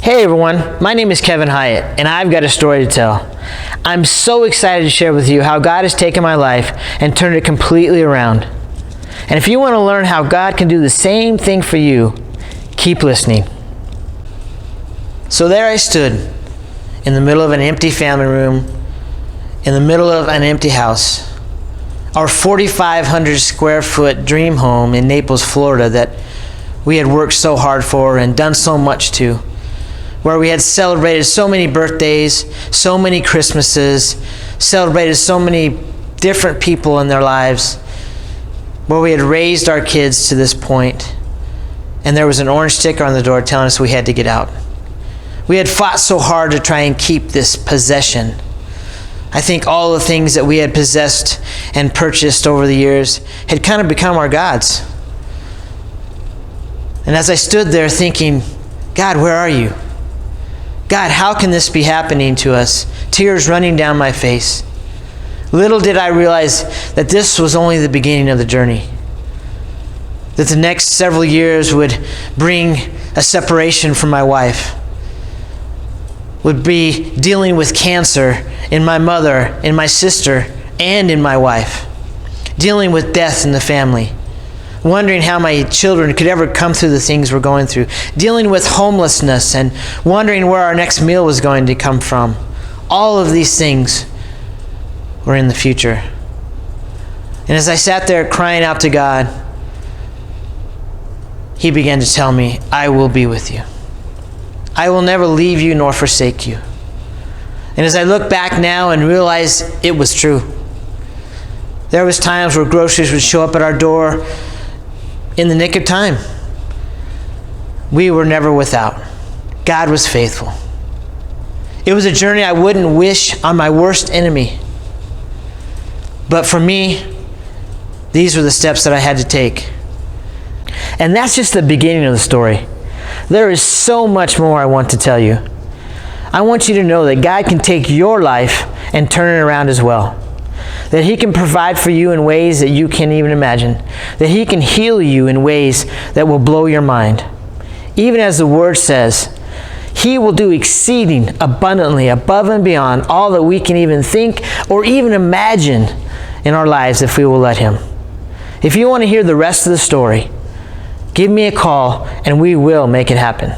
Hey everyone, my name is Kevin Hyatt, and I've got a story to tell. I'm so excited to share with you how God has taken my life and turned it completely around. And if you want to learn how God can do the same thing for you, keep listening. So there I stood, in the middle of an empty family room, in the middle of an empty house, our 4,500 square foot dream home in Naples, Florida that we had worked so hard for and done so much to, where we had celebrated so many birthdays, so many Christmases, celebrated so many different people in their lives, where we had raised our kids to this point, and there was an orange sticker on the door telling us we had to get out. We had fought so hard to try and keep this possession. I think all the things that we had possessed and purchased over the years had kind of become our gods. And as I stood there thinking, God, where are you? God, how can this be happening to us? Tears running down my face. Little did I realize that this was only the beginning of the journey. That the next several years would bring a separation from my wife. Would be dealing with cancer in my mother, in my sister, and in my wife. Dealing with death in the family. Wondering how my children could ever come through the things we're going through. Dealing with homelessness and wondering where our next meal was going to come from. All of these things were in the future. And as I sat there crying out to God, He began to tell me, I will be with you. I will never leave you nor forsake you. And as I look back now and realize it was true. There was times where groceries would show up at our door in the nick of time. We were never without. God was faithful. It was a journey I wouldn't wish on my worst enemy. But for me, these were the steps that I had to take. And that's just the beginning of the story. There is so much more I want to tell you. I want you to know that God can take your life and turn it around as well. That He can provide for you in ways that you can't even imagine. That He can heal you in ways that will blow your mind. Even as the Word says, He will do exceeding abundantly above and beyond all that we can even think or even imagine in our lives if we will let Him. If you want to hear the rest of the story, give me a call and we will make it happen.